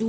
2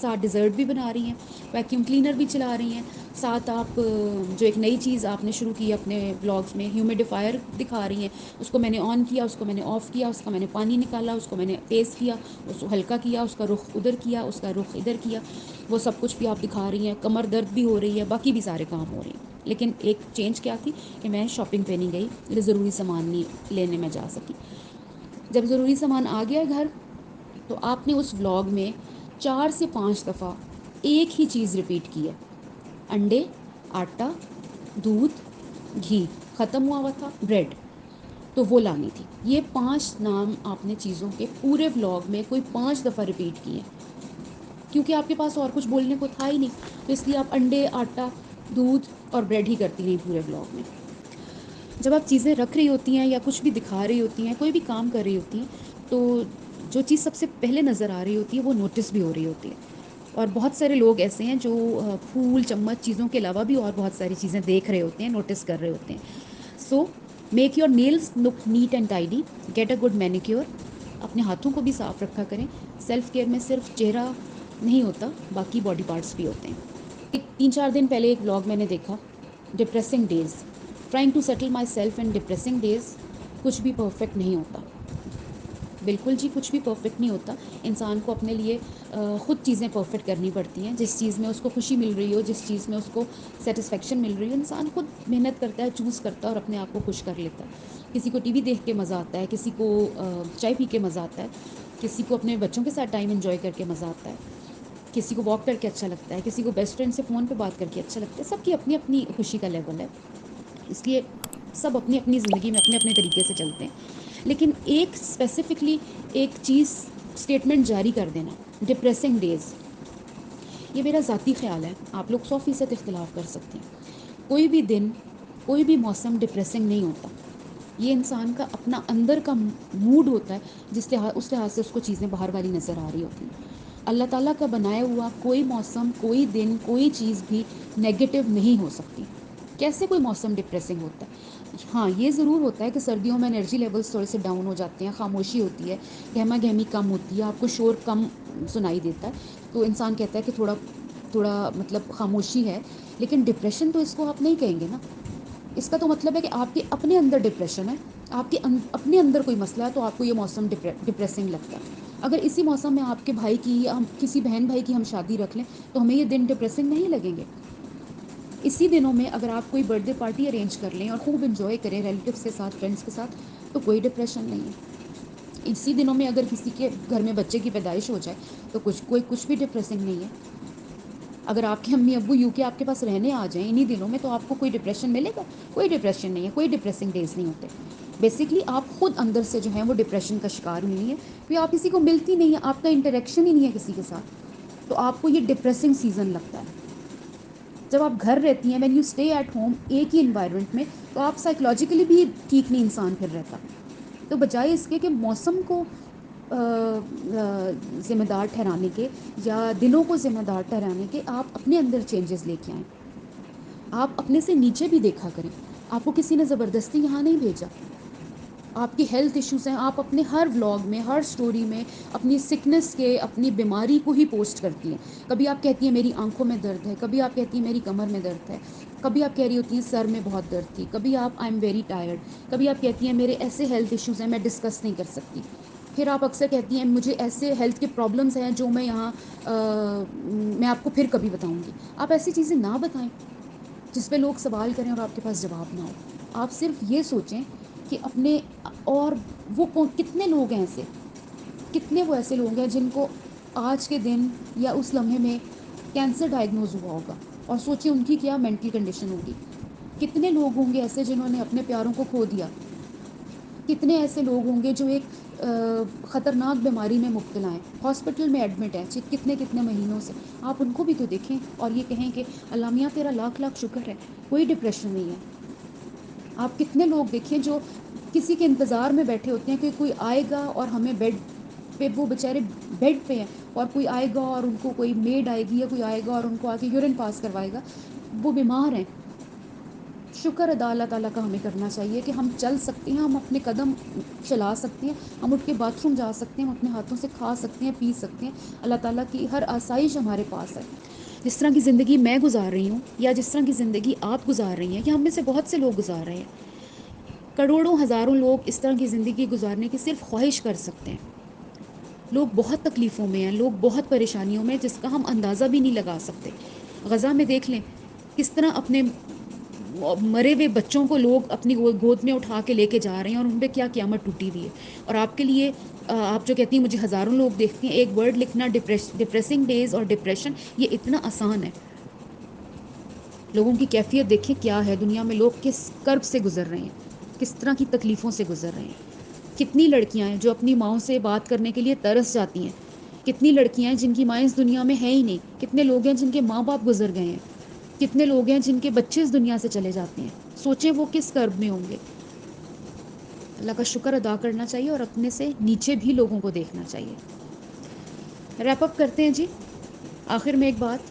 ساتھ ڈیزرٹ بھی بنا رہی ہیں، ویکیوم کلینر بھی چلا رہی ہیں، ساتھ آپ جو ایک نئی چیز آپ نے شروع کی اپنے بلاگز میں، ہیومیڈیفائر دکھا رہی ہیں، اس کو میں نے آن کیا، اس کو میں نے آف کیا، اس کا میں نے پانی نکالا، اس کو میں نے تیز کیا، اس کو ہلکا کیا، اس کا رخ ادھر کیا، اس کا رخ ادھر کیا، وہ سب کچھ بھی آپ دکھا رہی ہیں، کمر درد بھی ہو رہی ہے، باقی بھی سارے کام ہو رہے ہیں. لیکن ایک چینج کیا تھی کہ میں شاپنگ پہ نہیں گئی، میرے ضروری سامان نہیں لینے میں جا سکی. جب ضروری سامان آ گیا گھر تو آپ نے اس ولاگ میں 4 سے 5 دفعہ ایک ہی چیز رپیٹ کی ہے، انڈے، آٹا، دودھ، گھی ختم ہوا تھا، بریڈ تو وہ لانی تھی. یہ 5 نام آپ نے چیزوں کے پورے ولاگ میں کوئی 5 دفعہ رپیٹ کیے، کیونکہ آپ کے پاس اور کچھ بولنے کو تھا ہی نہیں، تو اس لیے آپ انڈے، آٹا، دودھ اور بریڈ ہی کرتی رہی پورے ولاگ میں. جب آپ چیزیں رکھ رہی ہوتی ہیں یا کچھ بھی دکھا رہی ہوتی ہیں، کوئی بھی کام کر رہی ہوتی ہیں، تو جو چیز سب سے پہلے نظر آ رہی ہوتی ہے وہ نوٹس بھی ہو رہی ہوتی ہے. اور بہت سارے لوگ ایسے ہیں جو پھول چمچ چیزوں کے علاوہ بھی اور بہت ساری چیزیں دیکھ رہے ہوتے ہیں، نوٹس کر رہے ہوتے ہیں. So make your nails look neat and tidy, get a good manicure. اپنے ہاتھوں کو بھی صاف رکھا کریں. سیلف کیئر میں صرف چہرہ نہیں ہوتا، باقی باڈی پارٹس بھی ہوتے ہیں. ایک 3-4 دن پہلے ایک بلاگ میں نے دیکھا، depressing days, trying to settle myself in depressing days. کچھ بھی پرفیکٹ نہیں ہوتا، بالکل جی کچھ بھی پرفیکٹ نہیں ہوتا. انسان کو اپنے لیے خود چیزیں پرفیکٹ کرنی پڑتی ہیں. جس چیز میں اس کو خوشی مل رہی ہو، جس چیز میں اس کو سیٹسفیکشن مل رہی ہو، انسان خود محنت کرتا ہے، چوز کرتا ہے اور اپنے آپ کو خوش کر لیتا ہے. کسی کو ٹی وی دیکھ کے مزہ آتا ہے، کسی کو چائے پی کے مزہ آتا ہے، کسی کو اپنے بچوں کے ساتھ ٹائم انجوائے کر کے مزہ آتا ہے، کسی کو واک کر کے اچھا لگتا ہے، کسی کو بیسٹ فرینڈ سے فون پہ بات کر کے اچھا لگتا ہے. سب کی اپنی اپنی خوشی کا لیول ہے، اس لیے سب اپنی اپنی زندگی میں اپنے اپنے طریقے سے چلتے ہیں. لیکن ایک اسپیسیفکلی ایک چیز اسٹیٹمنٹ جاری کر دینا، ڈپریسنگ ڈیز، یہ میرا ذاتی خیال ہے، آپ لوگ 100% اختلاف کر سکتے ہیں. کوئی بھی دن، کوئی بھی موسم ڈپریسنگ نہیں ہوتا. یہ انسان کا اپنا اندر کا موڈ ہوتا ہے، اس لحاظ سے اس کو چیزیں باہر والی نظر آ رہی ہوتی ہیں. اللہ تعالیٰ کا بنایا ہوا کوئی موسم، کوئی دن، کوئی چیز بھی نیگیٹو نہیں ہو سکتی. کیسے کوئی موسم ڈپریسنگ ہوتا ہے؟ ہاں یہ ضرور ہوتا ہے کہ سردیوں میں انرجی لیولس تھوڑے سے ڈاؤن ہو جاتے ہیں، خاموشی ہوتی ہے، گہما گہمی کم ہوتی ہے، آپ کو شور کم سنائی دیتا ہے، تو انسان کہتا ہے کہ تھوڑا تھوڑا مطلب خاموشی ہے. لیکن ڈپریشن تو اس کو آپ نہیں کہیں گے نا. اس کا تو مطلب ہے کہ آپ کے اپنے اندر ڈپریشن ہے، آپ کے اپنے اندر کوئی مسئلہ ہے، تو آپ کو یہ موسم ڈپریسنگ لگتا ہے. اگر اسی موسم میں آپ کے بھائی کی یا کسی بہن بھائی کی ہم شادی رکھ لیں تو ہمیں یہ دن ڈپریسنگ نہیں لگیں گے. اسی دنوں میں اگر آپ کوئی برتھ ڈے پارٹی ارینج کر لیں اور خوب انجوائے کریں ریلیٹیوس کے ساتھ، فرینڈس کے ساتھ، تو کوئی ڈپریشن نہیں ہے. اسی دنوں میں اگر کسی کے گھر میں بچے کی پیدائش ہو جائے تو کچھ بھی ڈپریسنگ نہیں ہے. اگر آپ کے امی ابو یو کے آپ کے پاس رہنے آ جائیں انہی دنوں میں تو آپ کو کوئی ڈپریشن ملے گا؟ کوئی ڈپریشن نہیں ہے، کوئی ڈپریسنگ ڈیز نہیں ہوتے. بیسکلی آپ خود اندر سے جو ہیں وہ ڈپریشن کا شکار ہوئی ہیں، پھر آپ کسی کو ملتی نہیں ہیں، آپ کا انٹریکشن ہی نہیں ہے کسی کے ساتھ، تو آپ کو یہ ڈپریسنگ سیزن لگتا ہے. جب آپ گھر رہتی ہیں، when you stay at home, ایک ہی انوائرمنٹ میں، تو آپ سائیکلوجیکلی بھی ٹھیک نہیں انسان پھر رہتا. تو بجائے اس کے کہ موسم کو ذمہ دار ٹھہرانے کے یا دنوں کو ذمہ دار ٹھہرانے کے، آپ اپنے اندر چینجز لے کے آئیں. آپ اپنے سے نیچے بھی دیکھا کریں. آپ کو کسی نے زبردستی یہاں نہیں بھیجا. آپ کی ہیلتھ ایشوز ہیں، آپ اپنے ہر ولاگ میں، ہر سٹوری میں اپنی سکنس کے، اپنی بیماری کو ہی پوسٹ کرتی ہیں. کبھی آپ کہتی ہیں میری آنکھوں میں درد ہے، کبھی آپ کہتی ہیں میری کمر میں درد ہے، کبھی آپ کہہ رہی ہوتی ہیں سر میں بہت درد تھی، کبھی آپ آئی ایم ویری ٹائرڈ، کبھی آپ کہتی ہیں میرے ایسے ہیلتھ ایشوز ہیں میں ڈسکس نہیں کر سکتی. پھر آپ اکثر کہتی ہیں مجھے ایسے ہیلتھ کے پرابلمس ہیں جو میں یہاں میں آپ کو پھر کبھی بتاؤں گی. آپ ایسی چیزیں نہ بتائیں جس پہ لوگ سوال کریں اور آپ کے پاس جواب نہ ہو. آپ صرف یہ سوچیں کہ اپنے، اور وہ کتنے لوگ ہیں ایسے، کتنے وہ ایسے لوگ ہیں جن کو آج کے دن یا اس لمحے میں کینسر ڈائگنوز ہوا ہوگا، اور سوچیں ان کی کیا مینٹل کنڈیشن ہوگی. کتنے لوگ ہوں گے ایسے جنہوں نے اپنے پیاروں کو کھو دیا. کتنے ایسے لوگ ہوں گے جو ایک خطرناک بیماری میں مبتلا ہیں، ہاسپٹل میں ایڈمٹ ہیں کتنے کتنے مہینوں سے. آپ ان کو بھی تو دیکھیں اور یہ کہیں کہ اللہ میاں تیرا لاکھ لاکھ شکر ہے کوئی ڈپریشن نہیں ہے. آپ کتنے لوگ دیکھیں جو کسی کے انتظار میں بیٹھے ہوتے ہیں کہ کوئی آئے گا اور ہمیں بیڈ پہ، وہ بیچارے بیڈ پہ ہیں اور کوئی آئے گا اور ان کو، کوئی میڈ آئے گی یا کوئی آئے گا اور ان کو آ کے یورین پاس کروائے گا، وہ بیمار ہیں. شکر ادا اللہ تعالیٰ کا ہمیں کرنا چاہیے کہ ہم چل سکتے ہیں، ہم اپنے قدم چلا سکتے ہیں، ہم اٹھ کے باتھ روم جا سکتے ہیں، ہم اپنے ہاتھوں سے کھا سکتے ہیں، پی سکتے ہیں. اللہ تعالیٰ کی ہر آسائش ہمارے پاس ہے. جس طرح کی زندگی میں گزار رہی ہوں یا جس طرح کی زندگی آپ گزار رہی ہیں یا ہم میں سے بہت سے لوگ گزار رہے ہیں، کروڑوں ہزاروں لوگ اس طرح کی زندگی گزارنے کی صرف خواہش کر سکتے ہیں. لوگ بہت تکلیفوں میں ہیں، لوگ بہت پریشانیوں میں، جس کا ہم اندازہ بھی نہیں لگا سکتے. غزہ میں دیکھ لیں کس طرح اپنے مرے ہوئے بچوں کو لوگ اپنی گود میں اٹھا کے لے کے جا رہے ہیں اور ان پہ کیا قیامت ٹوٹی ہوئی ہے. اور آپ کے لیے آپ جو کہتی ہیں مجھے ہزاروں لوگ دیکھتے ہیں، ایک ورڈ لکھنا ڈپریسنگ ڈیز اور ڈپریشن، یہ اتنا آسان ہے. لوگوں کی کیفیت دیکھیں کیا ہے، دنیا میں لوگ کس کرب سے گزر رہے ہیں، کس طرح کی تکلیفوں سے گزر رہے ہیں. کتنی لڑکیاں ہیں جو اپنی ماؤں سے بات کرنے کے لیے ترس جاتی ہیں، کتنی لڑکیاں ہیں جن کی مائیں اس دنیا میں ہیں ہی نہیں، کتنے لوگ ہیں جن کے ماں باپ گزر گئے ہیں، کتنے لوگ ہیں جن کے بچے اس دنیا سے چلے جاتے ہیں. سوچیں وہ کس کرب میں ہوں گے. اللہ کا شکر ادا کرنا چاہیے اور اپنے سے نیچے بھی لوگوں کو دیکھنا چاہیے. ریپ اپ کرتے ہیں جی. آخر میں ایک بات،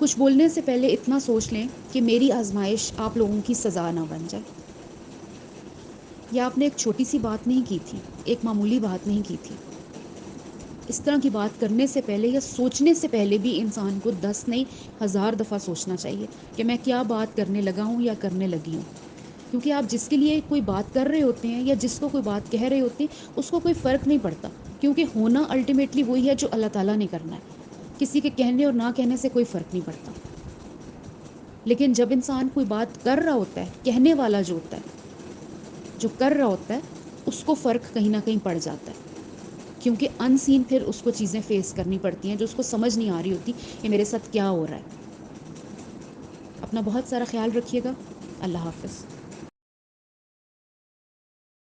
کچھ بولنے سے پہلے اتنا سوچ لیں کہ میری آزمائش آپ لوگوں کی سزا نہ بن جائے. یہ آپ نے ایک چھوٹی سی بات نہیں کی تھی، ایک معمولی بات نہیں کی تھی. اس طرح کی بات کرنے سے پہلے یا سوچنے سے پہلے بھی انسان کو 10 نہیں 1000 دفعہ سوچنا چاہیے کہ میں کیا بات کرنے لگا ہوں یا کرنے لگی ہوں. کیونکہ آپ جس کے لیے کوئی بات کر رہے ہوتے ہیں یا جس کو کوئی بات کہہ رہے ہوتے ہیں اس کو کوئی فرق نہیں پڑتا، کیونکہ ہونا الٹیمیٹلی وہی ہے جو اللہ تعالیٰ نے کرنا ہے. کسی کے کہنے اور نہ کہنے سے کوئی فرق نہیں پڑتا. لیکن جب انسان کوئی بات کر رہا ہوتا ہے، کہنے والا جو ہوتا ہے، جو کر رہا ہوتا ہے، اس کو فرق کہیں نہ کہیں پڑ جاتا ہے. کیونکہ ان سین پھر اس کو چیزیں فیس کرنی پڑتی ہیں جو اس کو سمجھ نہیں آ رہی ہوتی کہ میرے ساتھ کیا ہو رہا ہے. اپنا بہت سارا خیال رکھیے گا. اللہ حافظ.